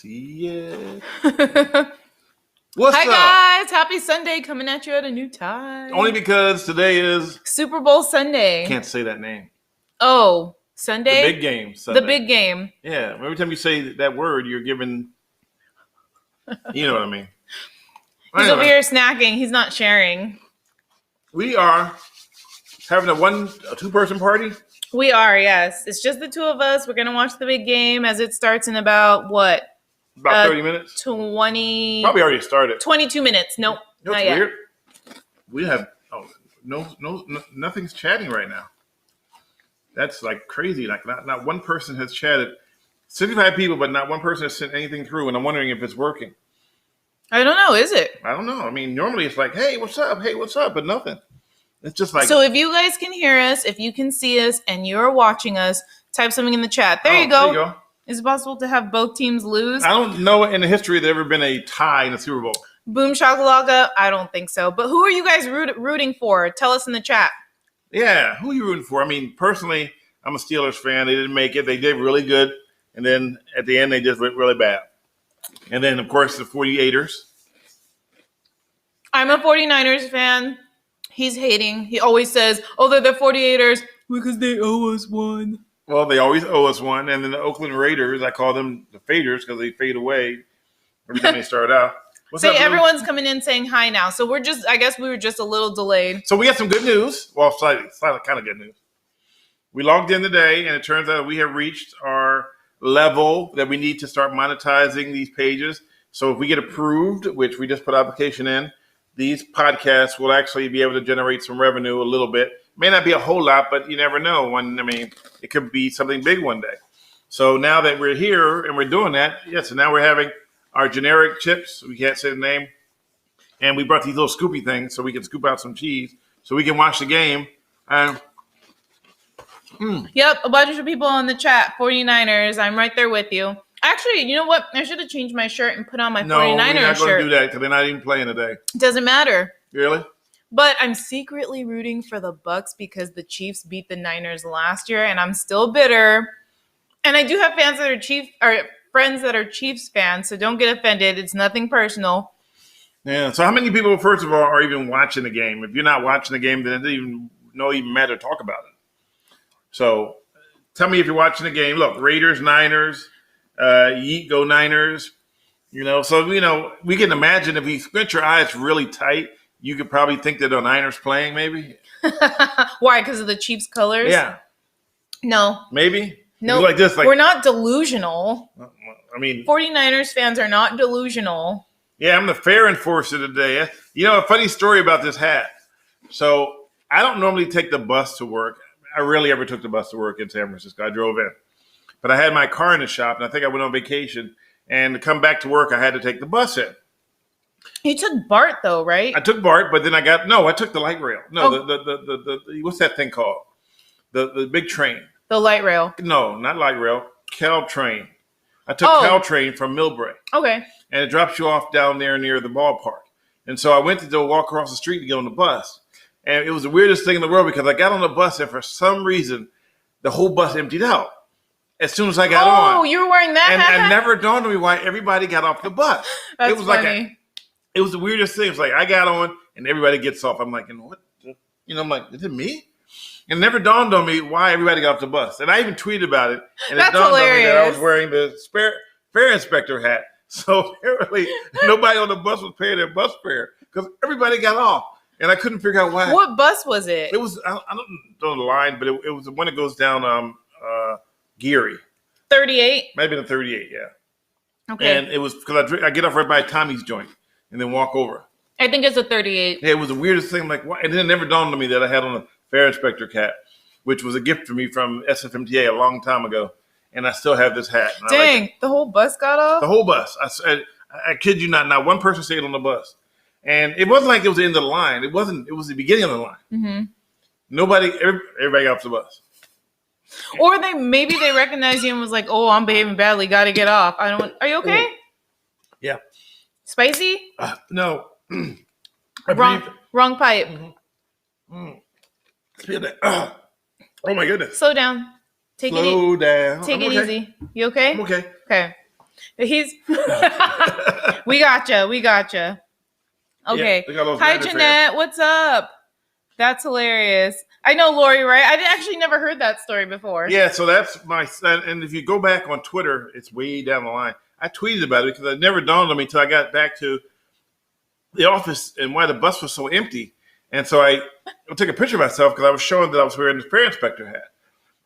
See ya. Hi guys, happy Sunday, coming at you at a new time. Only because today is Super Bowl Sunday. Can't say that name. Oh, Sunday? The big game Sunday. The big game. Yeah, every time you say that word, you're giving, you know what I mean. He's over here snacking. He's not sharing. We are having a two-person party. We are, yes. It's just the two of us. We're going to watch the big game as it starts in about, what? About 30 minutes? 20. Probably already started. 22 minutes. Nope. You know what's weird? We have, nothing's chatting right now. That's like crazy. Like not one person has chatted. 65 people, but not one person has sent anything through. And I'm wondering if it's working. I don't know. Is it? I don't know. I mean, normally it's like, hey, what's up? Hey, what's up? But nothing. It's just like. So if you guys can hear us, if you can see us, and you're watching us, type something in the chat. There you go. There you go. Is it possible to have both teams lose? I don't know in the history there's ever been a tie in the Super Bowl. Boom shakalaka? I don't think so. But who are you guys rooting for? Tell us in the chat. Yeah, who are you rooting for? I mean, personally, I'm a Steelers fan. They didn't make it. They did really good. And then at the end, they just went really bad. And then, of course, the 48ers. I'm a 49ers fan. He's hating. He always says, oh, they're the 48ers because they owe us one. Well, they always owe us one. And then the Oakland Raiders, I call them the faders because they fade away every time they start out. What's up, everyone's coming in saying hi now. So I guess we were just a little delayed. So we have some good news. Well, slightly kind of good news. We logged in today, and it turns out we have reached our level that we need to start monetizing these pages. So if we get approved, which we just put application in, these podcasts will actually be able to generate some revenue a little bit. May not be a whole lot, but you never know. It could be something big one day. So now that we're here and we're doing that, so now we're having our generic chips. We can't say the name. And we brought these little scoopy things so we can scoop out some cheese so we can watch the game. And Yep, a bunch of people in the chat, 49ers. I'm right there with you. Actually, you know what? I should have changed my shirt and put on my 49ers shirt. No, we're not going to do that because they're not even playing today. Doesn't matter. Really? But I'm secretly rooting for the Bucks because the Chiefs beat the Niners last year, and I'm still bitter. And I do have friends that are Chiefs fans, so don't get offended. It's nothing personal. Yeah. So how many people, first of all, are even watching the game? If you're not watching the game, then it doesn't even matter to talk about it. So tell me if you're watching the game. Look, Raiders, Niners, yeet, go Niners. So we can imagine if we squint your eyes really tight, you could probably think that the Niners playing, maybe. Why? Because of the Chiefs' colors? Yeah. No. Maybe? No. Like this, we're not delusional. 49ers fans are not delusional. Yeah, I'm the fair enforcer today. A funny story about this hat. So I don't normally take the bus to work. I rarely ever took the bus to work in San Francisco. I drove in. But I had my car in the shop, and I think I went on vacation. And to come back to work, I had to take the bus in. You took BART, though, right? I took BART, but then I took the light rail. No, the what's that thing called? The big train. The light rail. No, not light rail. Caltrain. I took Caltrain from Millbrae. Okay. And it drops you off down there near the ballpark. And so I went to go walk across the street to get on the bus. And it was the weirdest thing in the world because I got on the bus and for some reason, the whole bus emptied out as soon as I got on. Oh, you were wearing that hat? And it never dawned on me why everybody got off the bus. That's funny. It was the weirdest thing. It's like I got on and everybody gets off. I'm like, what? I'm like, is it me? And it never dawned on me why everybody got off the bus. And I even tweeted about it. And That's it dawned hilarious. on me that I was wearing the fare inspector hat. So apparently nobody on the bus was paying their bus fare because everybody got off. And I couldn't figure out why. What bus was it? It was, I don't know the line, but it was the one that goes down Geary. 38? Maybe the 38, yeah. Okay. And it was because I get off right by Tommy's joint and then walk over. I think it's a 38. Yeah, it was the weirdest thing. Like, why? And then it never dawned on me that I had on a fare inspector cap, which was a gift for me from SFMTA a long time ago. And I still have this hat. Dang, the whole bus got off? The whole bus. I kid you not one person stayed on the bus. And it wasn't like it was the end of the line. It wasn't. It was the beginning of the line. Mm-hmm. Everybody got off the bus. Or maybe they recognized you and was like, "Oh, I'm behaving badly. Got to get off." Are you okay? Yeah. Spicy? No. Wrong pipe. Oh my goodness. Slow down. Take it easy. You okay? I'm okay. Okay. He's. We gotcha. Okay. Yeah, look at those Hi, random Jeanette. What's up? That's hilarious. I know Lori, right? I actually never heard that story before. Yeah, so that's my son. And if you go back on Twitter, it's way down the line. I tweeted about it because it never dawned on me until I got back to the office and why the bus was so empty. And so I took a picture of myself because I was showing that I was wearing the fair inspector hat.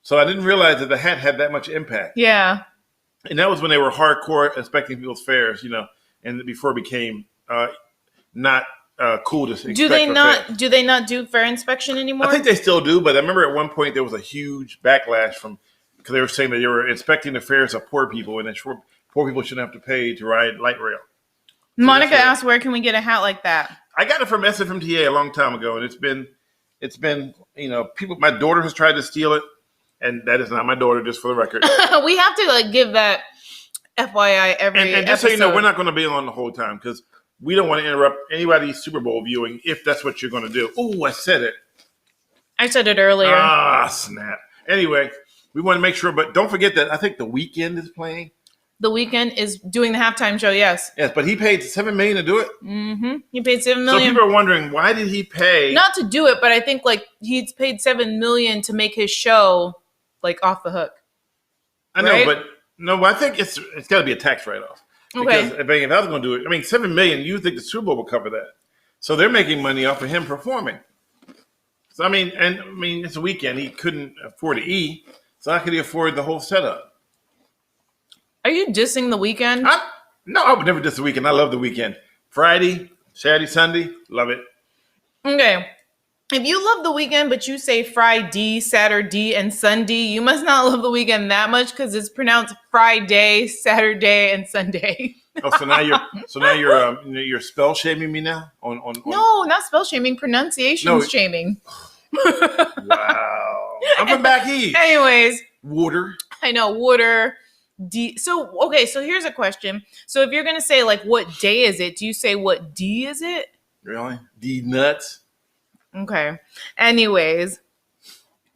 So I didn't realize that the hat had that much impact. Yeah. And that was when they were hardcore inspecting people's fares, and before it became not cool to expect. Do they not do fair inspection anymore? I think they still do, but I remember at one point there was a huge backlash because they were saying that they were inspecting the fares of poor people, and that poor people shouldn't have to pay to ride light rail. So Monica asked, "Where can we get a hat like that?" I got it from SFMTA a long time ago, and it's been people. My daughter has tried to steal it, and that is not my daughter, just for the record. We have to give that FYI every and just episode. so you know, we're not going to be on the whole time because we don't want to interrupt anybody's Super Bowl viewing if that's what you're going to do. Oh, I said it. I said it earlier. Ah, snap. Anyway, we want to make sure, but don't forget that I think The Weeknd is playing. The Weeknd is doing the halftime show, yes. Yes, but he paid $7 million to do it. Mm-hmm. He paid $7 million. So people are wondering, why did he pay? Not to do it, but I think he's paid $7 million to make his show off the hook. I know, right? but I think it's got to be a tax write-off. Okay. Because if I was going to do it, $7 million, you think the Super Bowl will cover that. So they're making money off of him performing. So, it's a weekend. He couldn't afford to eat. So how could he afford the whole setup? Are you dissing The Weeknd? No, I would never diss the weekend. I love the weekend. Friday, Saturday, Sunday, love it. Okay. If you love The Weeknd, but you say Friday, Saturday, and Sunday, you must not love The Weeknd that much because it's pronounced Friday, Saturday, and Sunday. Oh, so now you're spell shaming me now on No, not spell shaming, pronunciation shaming. Wow. I'm from back east. Anyways. Water. I know, water. So here's a question. So if you're going to say what day is it, do you say what D is it? Really? D nuts? Okay. Anyways,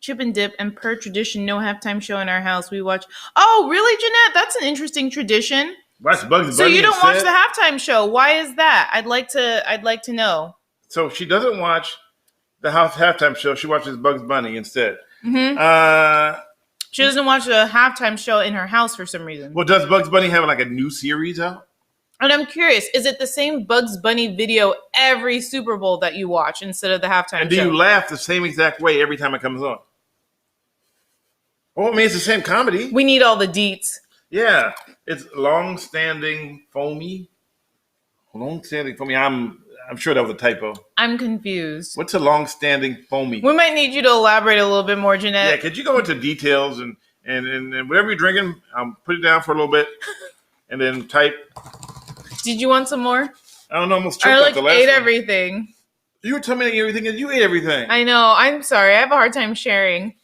chip and dip, and per tradition, no halftime show in our house. We watch. Oh, really, Jeanette? That's an interesting tradition. That's Bugs Bunny. So you don't watch the halftime show? Why is that? I'd like to know. So she doesn't watch the halftime show. She watches Bugs Bunny instead. Mm-hmm. She doesn't watch the halftime show in her house for some reason. Well, does Bugs Bunny have a new series out? And I'm curious, is it the same Bugs Bunny video every Super Bowl that you watch instead of the halftime show? And do you laugh the same exact way every time it comes on? Well, it's the same comedy. We need all the deets. Yeah. It's long-standing foamy. Long-standing foamy. I'm sure that was a typo. I'm confused. What's a long-standing foamy? We might need you to elaborate a little bit more, Jeanette. Yeah, could you go into details and whatever you're drinking, put it down for a little bit and then type. Did you want some more? I don't know, almost choked I up the last ate one. everything. You were telling me everything and you ate everything. I know. I'm sorry. I have a hard time sharing.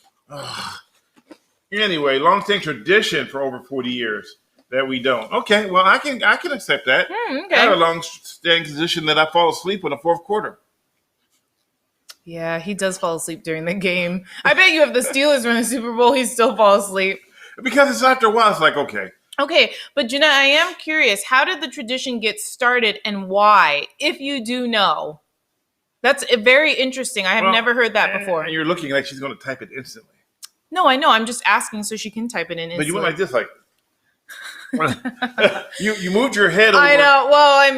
Anyway, long-standing tradition for over 40 years that we don't. Okay, well, I can accept that. Okay. I have a long-standing tradition that I fall asleep in the fourth quarter. Yeah, he does fall asleep during the game. I bet you if the Steelers win the Super Bowl, he still fall asleep. Because it's after a while, it's like, okay. Okay, but Jeanette, I am curious. How did the tradition get started and why, if you do know? That's very interesting. I have never heard that before. And you're looking like she's going to type it instantly. No, I know. I'm just asking so she can type it in instantly. But you went like this, you moved your head over. I know. Well,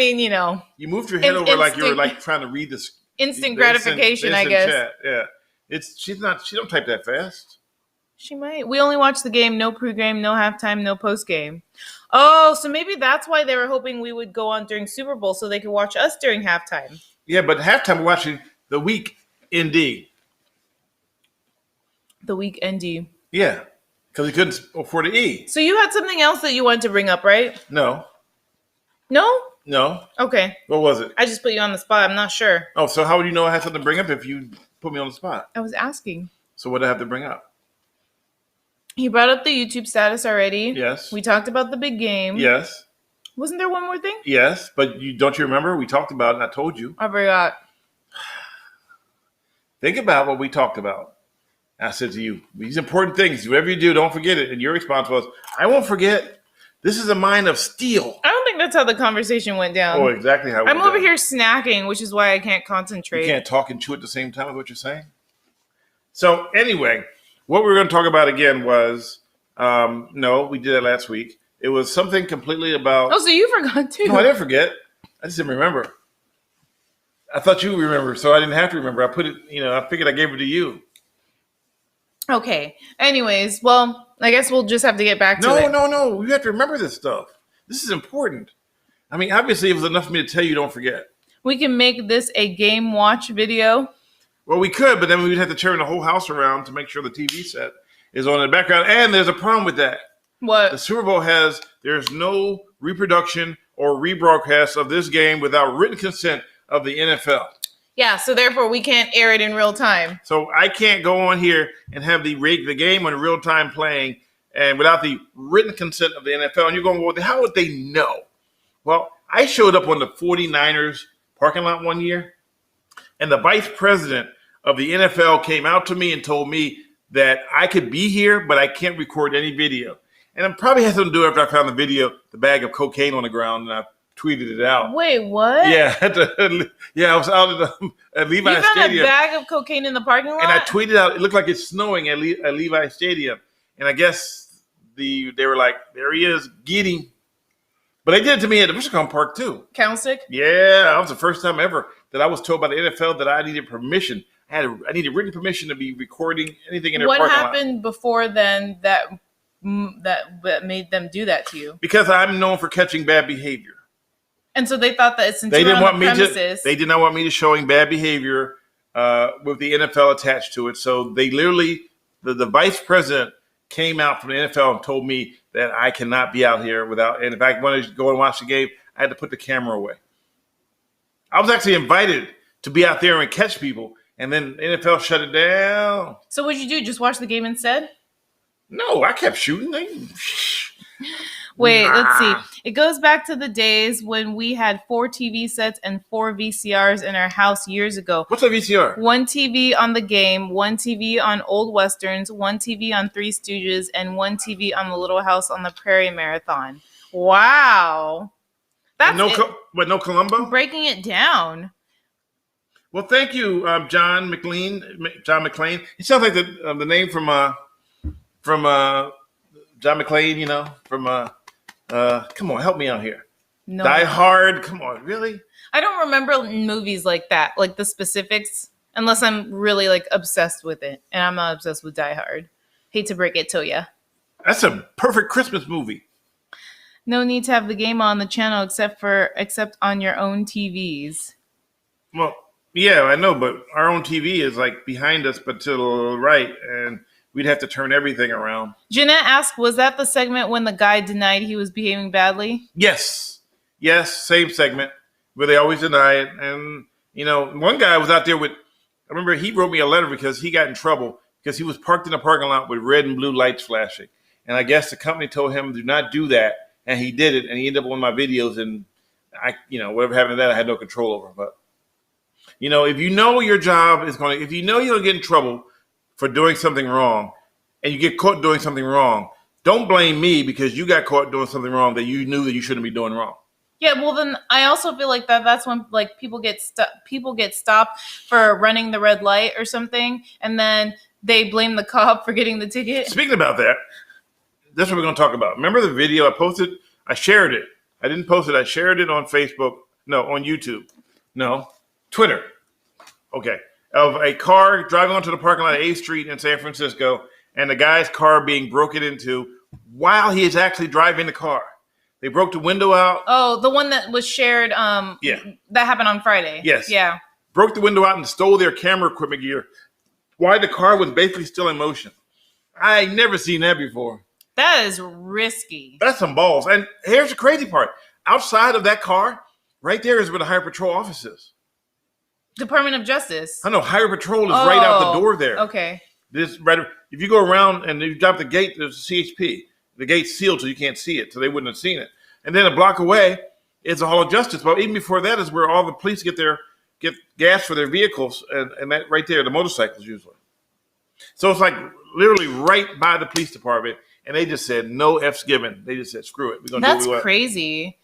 You moved your head over like you were trying to read this. Instant gratification, I guess. Chat. Yeah. She don't type that fast. She might. We only watch the game, no pregame, no halftime, no postgame. Oh, so maybe that's why they were hoping we would go on during Super Bowl so they could watch us during halftime. Yeah, but halftime we're watching the week ND. The week ND. Yeah, because we couldn't afford to eat. So you had something else that you wanted to bring up, right? No. No? Okay. What was it? I just put you on the spot. I'm not sure. Oh, so how would you know I had something to bring up if you put me on the spot? I was asking. So what did I have to bring up? You brought up the YouTube status already. Yes. We talked about the big game. Yes. Wasn't there one more thing? Yes, but don't you remember? We talked about it and I told you. I forgot. Think about what we talked about. I said to you, these important things, whatever you do, don't forget it. And your response was, I won't forget. This is a mind of steel. I don't think that's how the conversation went down. Oh, exactly how it I'm went over down. here snacking, which is why I can't concentrate. You can't talk and chew at the same time, is what you're saying? So anyway, what we were going to talk about again was, no, we did that last week. It was something completely about... Oh, so you forgot too. No, I didn't forget. I just didn't remember. I thought you remember, so I didn't have to remember. I put it, I figured I gave it to you. Okay. Anyways, well, I guess we'll just have to get back to it. No. You have to remember this stuff. This is important. I mean, obviously, it was enough for me to tell you don't forget. We can make this a game watch video. Well, we could, but then we'd have to turn the whole house around to make sure the TV set is on in the background. And there's a problem with that. What? The Super Bowl there's no reproduction or rebroadcast of this game without written consent of the NFL. Yeah, so therefore we can't air it in real time. So I can't go on here and have the game on real time playing and without the written consent of the NFL. And you're going, well, how would they know? Well, I showed up on the 49ers parking lot one year, and the vice president of the NFL came out to me and told me that I could be here, but I can't record any video. And I probably had something to do after I found the bag of cocaine on the ground, and I tweeted it out. Wait, what? Yeah, I was out at Levi You found Stadium. a bag of cocaine in the parking lot? And I tweeted out, it looked like it's snowing at Levi Stadium. And I guess they were like, there he is, get him. But they did it to me at the Wichita Park, too. Candlestick? Yeah, that was the first time ever that I was told by the NFL that I needed permission. I needed written permission to be recording anything in their parking lot. What happened before then that made them do that to you? Because I'm known for catching bad behavior. And so they thought that since They you were didn't on want the me premises... They did not want me to showing bad behavior with the NFL attached to it. So they literally, the vice president came out from the NFL and told me that I cannot be out here without, and if I wanted to go and watch the game, I had to put the camera away. I was actually invited to be out there and catch people, and then the NFL shut it down. So what'd you do? Just watch the game instead? No, I kept shooting. Wait, let's see. It goes back to the days when we had 4 TV sets and 4 VCRs in our house years ago. What's a VCR? 1 TV on the game, 1 TV on Old Westerns, 1 TV on Three Stooges, and 1 TV on the Little House on the Prairie Marathon. Wow. That's no Columbo? Breaking it down. Well, thank you, John McLean. John McClane. It sounds like the name from John McClane, from come on, help me out here. No. Die Hard. Come on, really? I don't remember movies like that, like the specifics, unless I'm really like obsessed with it. And I'm not obsessed with Die Hard. Hate to break it to ya. That's a perfect Christmas movie. No need to have the game on the channel except on your own TVs. Well, yeah, I know, but our own TV is like behind us, but to the right, and we'd have to turn everything around. Jeanette asked, was that the segment when the guy denied he was behaving badly? Yes, same segment where they always deny it. And, one guy was out there I remember he wrote me a letter because he got in trouble because he was parked in a parking lot with red and blue lights flashing. And I guess the company told him do not do that. And he did it, and he ended up on my videos, and whatever happened to that, I had no control over. But, if you know your job is if you know you're going to get in trouble for doing something wrong, and you get caught doing something wrong, don't blame me because you got caught doing something wrong that you knew that you shouldn't be doing wrong. Yeah, well, then I also feel like that's when people get stopped for running the red light or something, and then they blame the cop for getting the ticket. Speaking about that, that's what we're going to talk about. Remember the video I posted? I shared it. I didn't post it. I shared it on Facebook. No, on YouTube. No, Twitter. Okay. Of a car driving onto the parking lot of 8th Street in San Francisco, and the guy's car being broken into while he is actually driving the car. They broke the window out. Oh, the one that was shared. Yeah. That happened on Friday. Yes. Yeah. Broke the window out and stole their camera equipment gear while the car was basically still in motion. I ain't never seen that before. That is risky. That's some balls. And here's the crazy part. Outside of that car, right there is where the Highway Patrol office is. Department of Justice. I know. Highway Patrol is right out the door there. Okay. If you go around and you drop the gate, there's a CHP. The gate's sealed so you can't see it, so they wouldn't have seen it. And then a block away is the Hall of Justice. But even before that is where all the police get gas for their vehicles, and that right there, the motorcycles usually. So it's like literally right by the police department. and they just said no F's given. They just said screw it. We're gonna do what That's we want. crazy.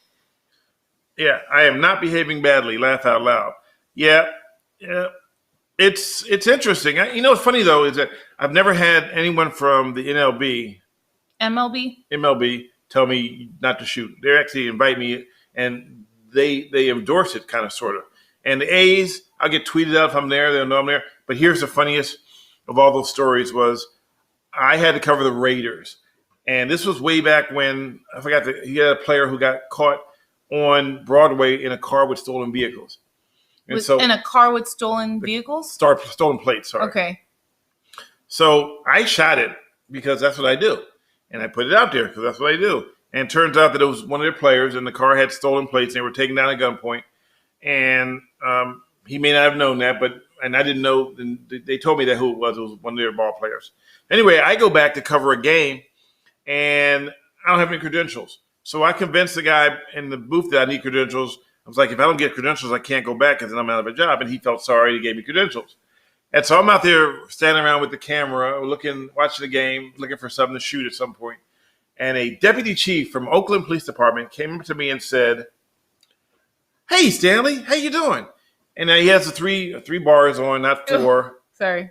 Yeah, I am not behaving badly. Laugh out loud. Yeah. It's interesting. What's funny though is that I've never had anyone from the MLB tell me not to shoot. They actually invite me, and they endorse it, kind of, sort of. And the A's, I'll get tweeted out if I'm there. They'll know I'm there. But here's the funniest of all those stories was I had to cover the Raiders, and this was way back when he had a player who got caught on Broadway in a car with stolen vehicles. In a car with stolen vehicles? Stolen plates, sorry. Okay. So I shot it because that's what I do. And I put it out there because that's what I do. And it turns out that it was one of their players, and the car had stolen plates, and they were taken down at gunpoint. And he may not have known that, and I didn't know. They told me that who it was. It was one of their ball players. Anyway, I go back to cover a game, and I don't have any credentials. So I convinced the guy in the booth that I need credentials. I was like, if I don't get credentials, I can't go back because then I'm out of a job. And he felt sorry. He gave me credentials. And so I'm out there standing around with the camera, watching the game, looking for something to shoot at some point. And a deputy chief from Oakland Police Department came up to me and said, "Hey, Stanley, how you doing?" And he has the three bars on, not four. Sorry.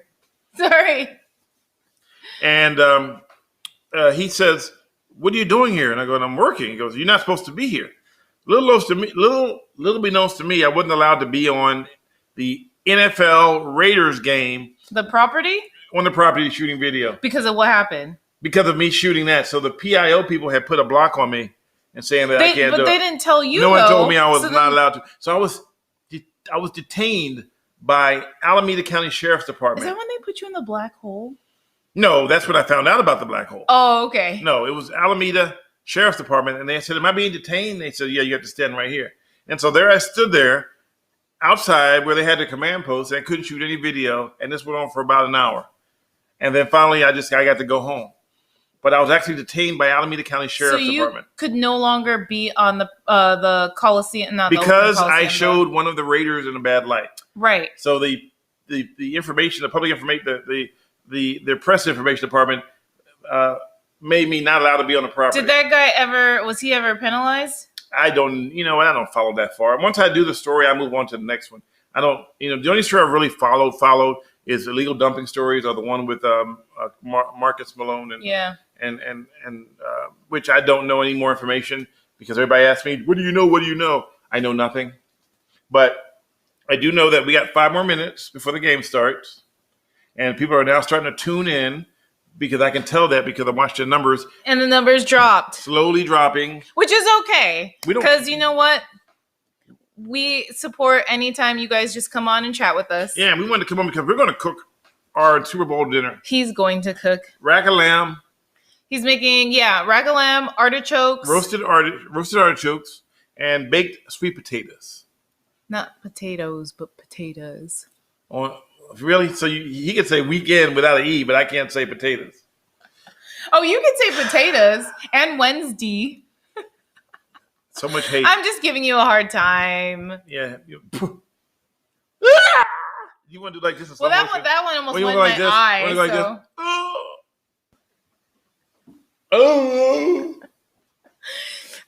And he says, "What are you doing here?" And I go, "I'm working." He goes, "You're not supposed to be here." Little be known to me, I wasn't allowed to be on the NFL Raiders game. The property? On the property shooting video. Because of what happened? Because of me shooting that. So the PIO people had put a block on me and saying that I can't do it. But they didn't tell you, No one told me I was not allowed to. So I was detained by Alameda County Sheriff's Department. Is that when they put you in the black hole? No, that's when I found out about the black hole. Oh, okay. No, it was Alameda Sheriff's Department, and they said, "Am I being detained?" They said, "Yeah, you have to stand right here." And so there I stood there outside where they had the command post, and I couldn't shoot any video, and this went on for about an hour. And then finally, I got to go home. But I was actually detained by Alameda County Sheriff's Department. So you could no longer be on the Coliseum, because I showed one of the Raiders in a bad light. Right. So the information, the public information, the press information department made me not allowed to be on the property. Did that guy was he ever penalized? I don't follow that far. Once I do the story, I move on to the next one. I don't, the only story I've really followed is illegal dumping stories, or the one with Marcus Malone and which I don't know any more information because everybody asks me, "What do you know? What do you know?" I know nothing, but I do know that we got 5 more minutes before the game starts, and people are now starting to tune in because I can tell that because I watched the numbers. And the numbers dropped. Slowly dropping. Which is okay. Because you know what? We support anytime you guys just come on and chat with us. Yeah, we wanted to come on because we're going to cook our Super Bowl dinner. He's going to cook. Rack of lamb. He's making, rack of lamb, artichokes. Roasted artichokes, and baked sweet potatoes. Not potatoes, but potatoes. Oh, really? So he can say weekend without an E, but I can't say potatoes. Oh, you can say potatoes and Wednesday. So much hate. I'm just giving you a hard time. Yeah. You want to do like this? Well, that one almost went in my eye. Like this? Oh.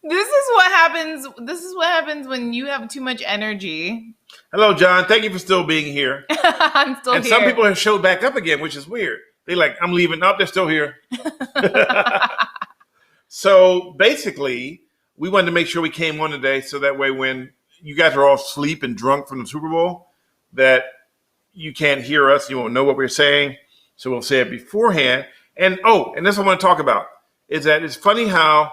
This is what happens. This is what happens when you have too much energy. Hello, John. Thank you for still being here. I'm still here. And some people have showed back up again, which is weird. They like, "I'm leaving." Nope, they're still here. So basically, we wanted to make sure we came on today so that way when you guys are all asleep and drunk from the Super Bowl, that you can't hear us. You won't know what we're saying. So we'll say it beforehand. And this I want to talk about is that it's funny how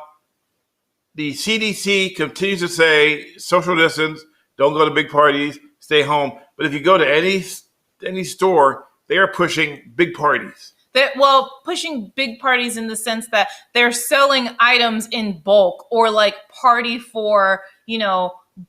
the CDC continues to say social distance, don't go to big parties, stay home. But if you go to any store, they are pushing big parties. Pushing big parties in the sense that they're selling items in bulk or like party for,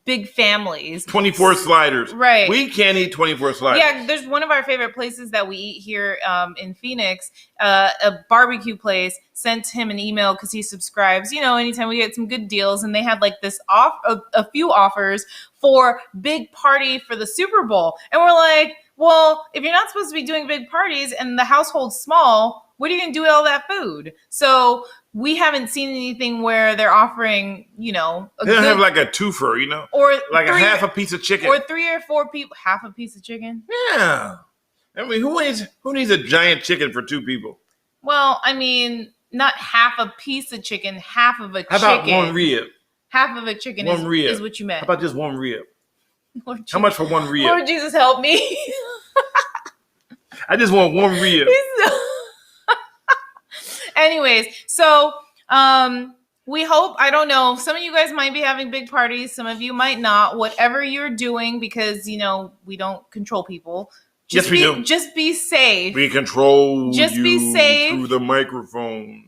big families. 24 sliders. Right. We can't eat 24 sliders. Yeah, there's one of our favorite places that we eat here in Phoenix, a barbecue place, sent him an email because he subscribes, anytime we get some good deals. And they had like this a few offers for big party for the Super Bowl. And we're like, Well, if you're not supposed to be doing big parties and the household's small, what are you going to do with all that food? So we haven't seen anything where they're offering, they don't have like a twofer, or like a half a piece of chicken, or 3 or 4 people, half a piece of chicken. Yeah, I mean, who needs a giant chicken for 2 people? Well, I mean, not half a piece of chicken, half of a chicken. How about one rib? Half of a chicken is what you meant. How about just one rib? Lord How much for one rib? Lord Jesus, help me. I just want one rib. Anyways, so we hope, I don't know, some of you guys might be having big parties, some of you might not. Whatever you're doing, because we don't control people. Yes, we do. Just be safe. We control be safe through the microphone.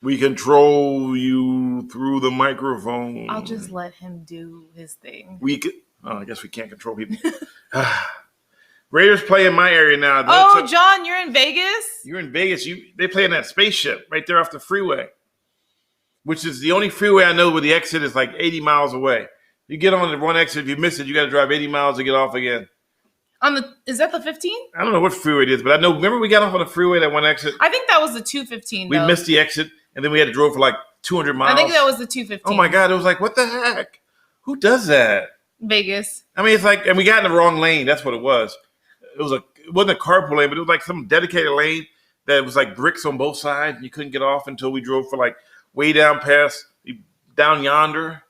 We control you through the microphone. I'll just let him do his thing. I guess we can't control people. Raiders play in my area now. John, you're in Vegas? You're in Vegas. They play in that spaceship right there off the freeway, which is the only freeway I know where the exit is like 80 miles away. You get on the one exit. If you miss it, you got to drive 80 miles to get off again. Is that the 15? I don't know what freeway it is, but I know. Remember we got off on the freeway, that one exit? I think that was the 215. We missed the exit, and then we had to drive for like 200 miles. I think that was the 215. Oh my God! It was like, what the heck? Who does that? Vegas. I mean, it's like, and we got in the wrong lane. That's what it was. It wasn't a carpool lane, but it was like some dedicated lane that was like bricks on both sides. And you couldn't get off until we drove for like way down yonder.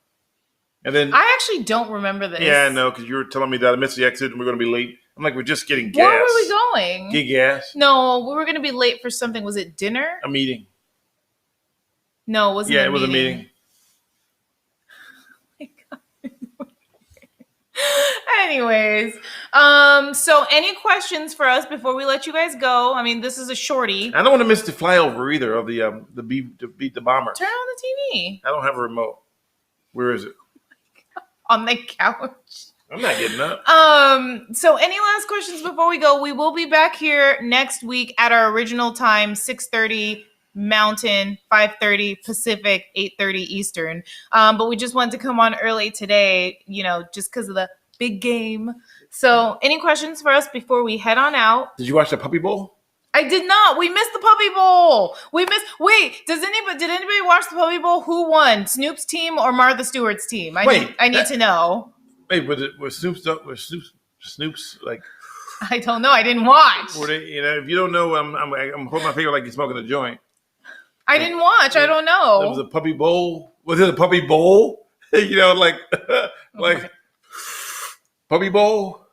And then I actually don't remember this. Yeah, I know, because you were telling me that I missed the exit and we're going to be late. I'm like, we're just getting gas. Where were we going? Get gas. No, we were going to be late for something. Was it dinner? A meeting. No, it wasn't. Yeah, it was a meeting. Anyways, so any questions for us before we let you guys go? I mean, this is a shorty. I don't want to miss the flyover either of the beat the bomber. Turn on the TV. I don't have a remote. Where is it? On the couch. I'm not getting up. So any last questions before we go? We will be back here next week at our original time, 6:30 Mountain, 5:30 Pacific, 8:30 Eastern. But we just wanted to come on early today, just because of the big game. So any questions for us before we head on out? Did you watch the Puppy Bowl? I did not. We missed the Puppy Bowl. Wait, did anybody watch the Puppy Bowl? Who won? Snoop's team or Martha Stewart's team? I need to know. Wait, was Snoop's like? I don't know. I didn't watch. Were they, if you don't know, I'm holding my finger like you're smoking a joint. I didn't watch. I don't know. It was a Puppy Bowl. Was it a Puppy Bowl? like Puppy Bowl.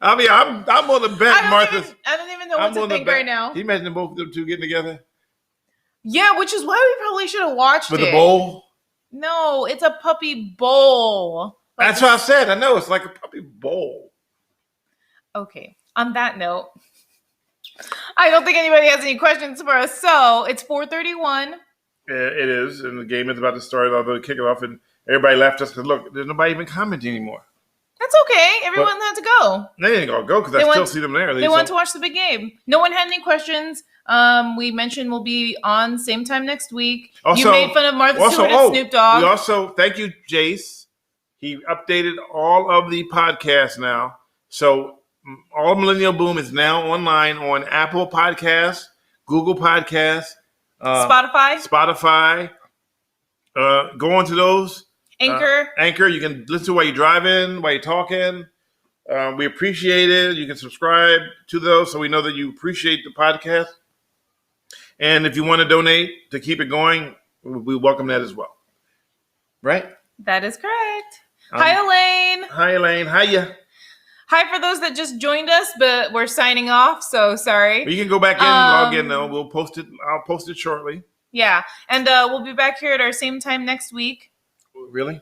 I mean, I'm on the bet, Martha. I don't even know what to think right now. Can you imagine both of them two getting together? Yeah, which is why we probably should have watched With it. a bowl? No, it's a puppy bowl. That's what I said. I know. It's like a puppy bowl. Okay. On that note, I don't think anybody has any questions for us. So it's 4:31. Yeah, it is. And the game is about to start. I'll kick it off. And everybody left us because, look, there's nobody even commenting anymore. That's okay. Everyone had to go. They didn't go because I still see them there. They want to watch the big game. No one had any questions. We mentioned we'll be on same time next week. You made fun of Martha Stewart and Snoop Dogg. We also, thank you, Jace. He updated all of the podcasts now. So all Millennial Boom is now online on Apple Podcasts, Google Podcasts, Spotify. Go on to those. Anchor. You can listen to while you're driving, while you're talking. We appreciate it. You can subscribe to those so we know that you appreciate the podcast. And if you want to donate to keep it going, we welcome that as well. Right? That is correct. Hi, Elaine. Hi, Elaine. Hiya. Hi for those that just joined us, but we're signing off, so sorry. You can go back in and log in, though. We'll post it. I'll post it shortly. Yeah, and we'll be back here at our same time next week. Really?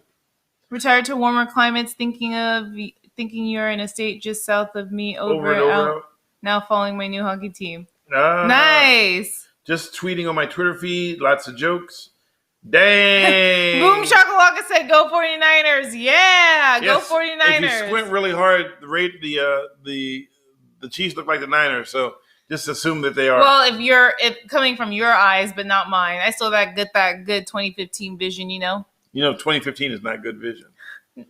Retired to warmer climates, thinking you're in a state just south of me, over and out. Now following my new hockey team. Nice. Just tweeting on my Twitter feed, lots of jokes. Dang. Boom Shakalaka said, "Go 49ers!" Yeah, go 49ers. If you squint really hard, the Chiefs look like the Niners. So just assume that they are. Well, if coming from your eyes, but not mine. I still get that good 2015 vision. 2015 is not good vision.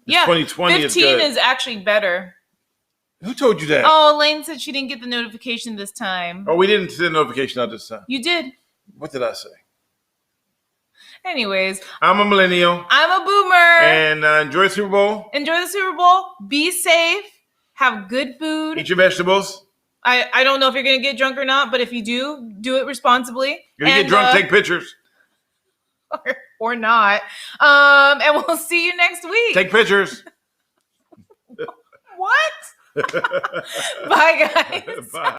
Yeah, 2020 is 15 good. is actually better. Who told you that? Oh, Elaine said she didn't get the notification this time. Oh, we didn't send a notification out this time. You did. What did I say? Anyways, I'm a millennial. I'm a boomer. And enjoy the Super Bowl. Enjoy the Super Bowl. Be safe. Have good food. Eat your vegetables. I don't know if you're going to get drunk or not, but if you do it responsibly. You're going to get drunk, take pictures. Or not. And we'll see you next week. Take pictures. What? Bye, guys. Bye.